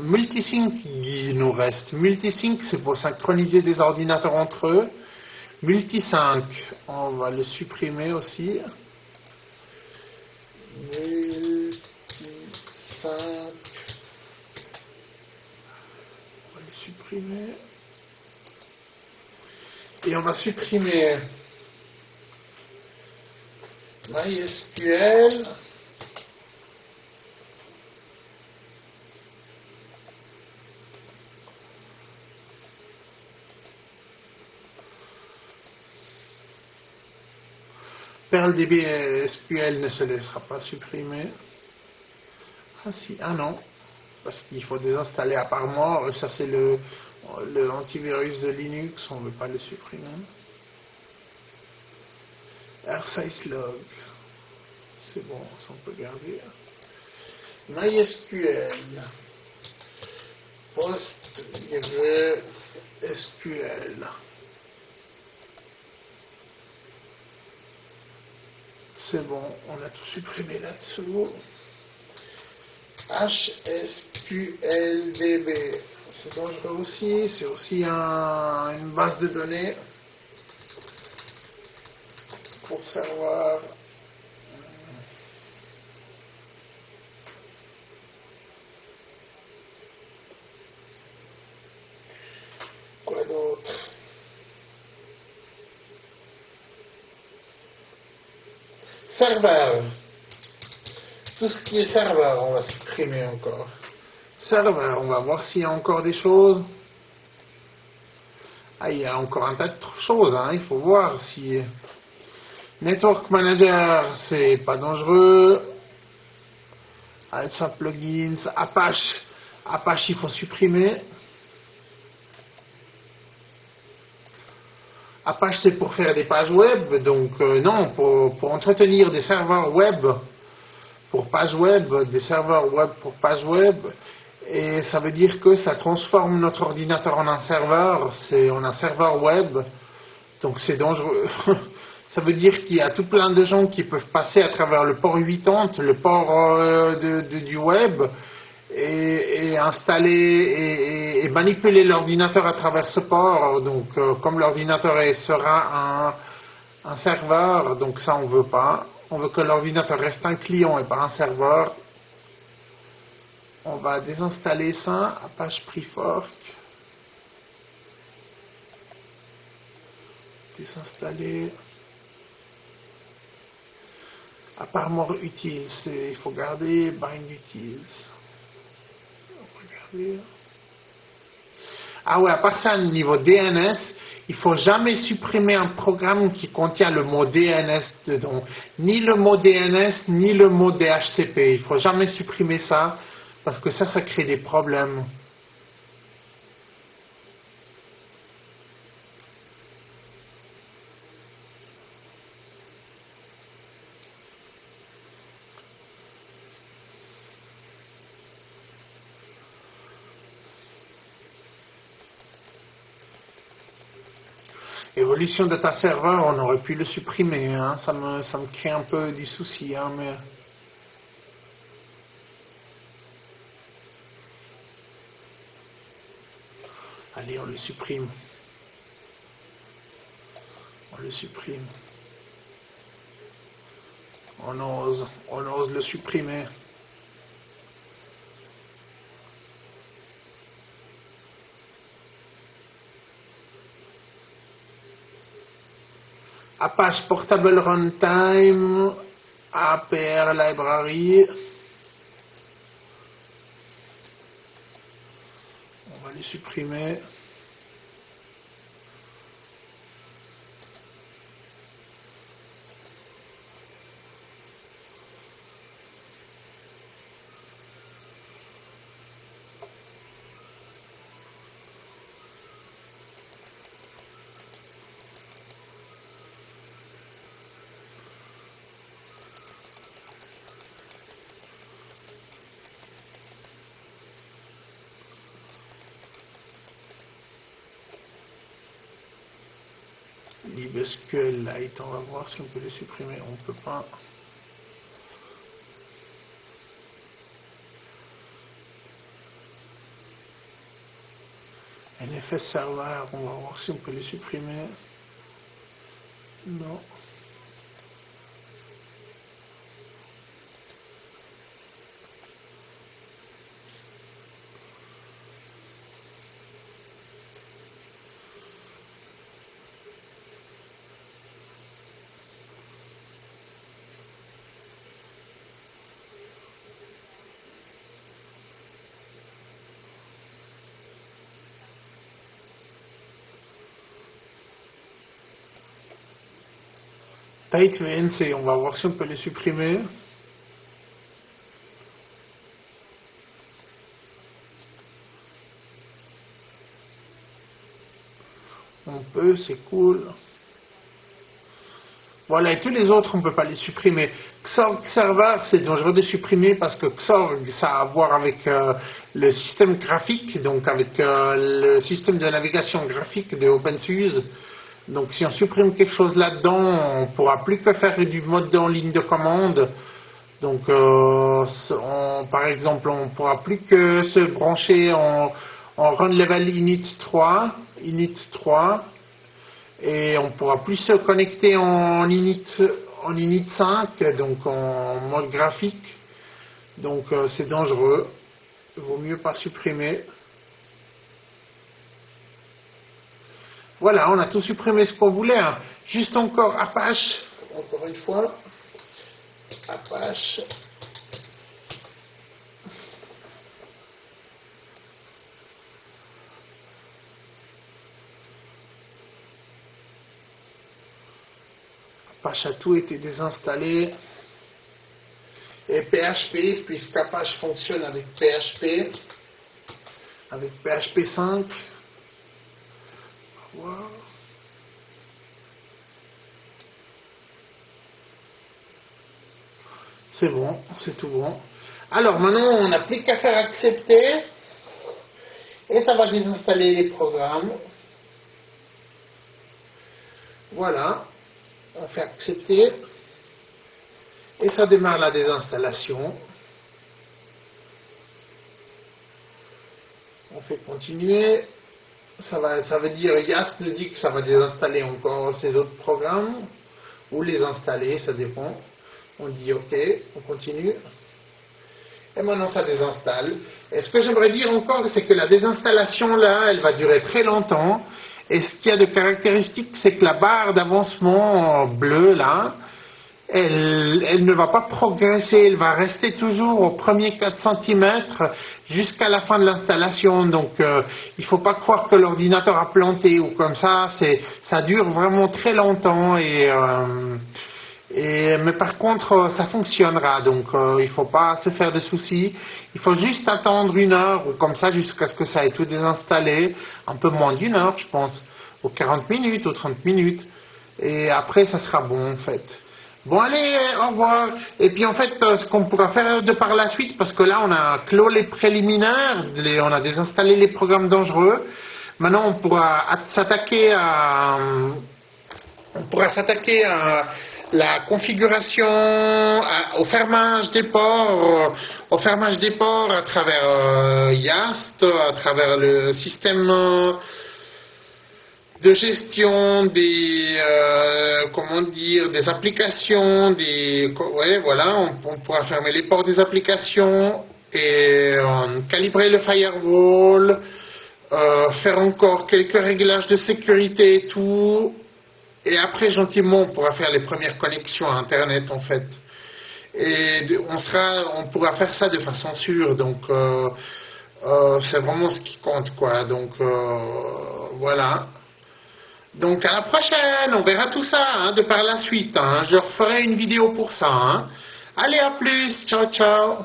multisync qui nous reste. Multisync, c'est pour synchroniser des ordinateurs entre eux. Multisync, on va le supprimer aussi. Multisync, on va le supprimer. Et on va supprimer MySQL. PerlDB SQL ne se laissera pas supprimer. Ah si, ah non, parce qu'il faut désinstaller à part mort, et ça c'est le antivirus de Linux, on ne veut pas le supprimer. rsizelog, c'est bon, ça on peut garder. MySQL, PostgreSQL. C'est bon, on a tout supprimé là-dessous. HSQLDB, c'est dangereux aussi, c'est aussi une base de données pour savoir. Quoi d'autre? Serveur. Tout ce qui est serveur, on va supprimer encore. Serveur, on va voir s'il y a encore des choses. Ah, il y a encore un tas de choses, hein. Il faut voir si... Network Manager, c'est pas dangereux. Alsa Plugins, Apache. Apache, il faut supprimer. Apache, c'est pour faire des pages web. Donc, non, pour entretenir des serveurs web pour page web, des serveurs web pour page web. Et ça veut dire que ça transforme notre ordinateur en un serveur. C'est en un serveur web. Donc, c'est dangereux. Ça veut dire qu'il y a tout plein de gens qui peuvent passer à travers le port 80, le port du web, et installer et manipuler l'ordinateur à travers ce port. Donc, comme l'ordinateur sera un serveur, donc ça on veut pas. On veut que l'ordinateur reste un client et pas un serveur. On va désinstaller ça, Apache Prefork. Désinstaller. À part more utils, il faut garder bind utils. Regardez. Ah ouais, à part ça, au niveau DNS, il faut jamais supprimer un programme qui contient le mot DNS dedans. Ni le mot DNS, ni le mot DHCP. Il faut jamais supprimer ça, parce que ça crée des problèmes. Evolution Data Server, on aurait pu le supprimer, hein. Ça me crée un peu du souci, hein, mais... Allez, on le supprime. On le supprime. On ose le supprimer. Apache Portable Runtime, APR Library. On va les supprimer. LibSQLite, on va voir si on peut les supprimer. On ne peut pas. NFS serveur, on va voir si on peut les supprimer. Non. Tight VNC, on va voir si on peut les supprimer. On peut, c'est cool. Voilà, et tous les autres, on ne peut pas les supprimer. Xorg Server, c'est dangereux de supprimer parce que Xorg, ça a à voir avec le système graphique, donc avec le système de navigation graphique de OpenSUSE. Donc si on supprime quelque chose là-dedans, on ne pourra plus que faire du mode en ligne de commande. Donc par exemple, on ne pourra plus que se brancher en run level init 3, et on ne pourra plus se connecter en init 5, donc en mode graphique. Donc c'est dangereux, il vaut mieux pas supprimer. Voilà, on a tout supprimé ce qu'on voulait. Hein. Juste encore Apache, encore une fois. Apache. Apache a tout été désinstallé. Et PHP, puisqu'Apache fonctionne avec PHP 5. Wow. C'est bon, c'est tout bon. Alors maintenant, on n'a plus qu'à faire accepter. Et ça va désinstaller les programmes. Voilà. On fait accepter. Et ça démarre la désinstallation. On fait continuer. Ça veut dire, YAST nous dit que ça va désinstaller encore ces autres programmes, ou les installer, ça dépend. On dit OK, on continue. Et maintenant ça désinstalle. Et ce que j'aimerais dire encore, c'est que la désinstallation là, elle va durer très longtemps. Et ce qu'il y a de caractéristique, c'est que la barre d'avancement bleue là, elle ne va pas progresser, elle va rester toujours aux premiers 4 cm jusqu'à la fin de l'installation. Donc il ne faut pas croire que l'ordinateur a planté ou comme ça, ça dure vraiment très longtemps. Mais par contre, ça fonctionnera, donc il ne faut pas se faire de soucis. Il faut juste attendre 1 heure ou comme ça jusqu'à ce que ça ait tout désinstallé, un peu moins d'1 heure, je pense, ou 40 minutes ou 30 minutes. Et après, ça sera bon en fait. Bon allez, au revoir. Et puis en fait, ce qu'on pourra faire de par la suite, parce que là on a clos les préliminaires, on a désinstallé les programmes dangereux. Maintenant on pourra s'attaquer à la configuration, au fermage des ports, à travers YAST, à travers le système de gestion des des applications, voilà, on pourra fermer les ports des applications et calibrer le firewall, faire encore quelques réglages de sécurité et tout, et après gentiment on pourra faire les premières connexions à internet en fait, et on pourra faire ça de façon sûre, donc c'est vraiment ce qui compte quoi, donc voilà. Donc à la prochaine, on verra tout ça de par la suite. Je referai une vidéo pour ça. Allez, à plus, ciao ciao.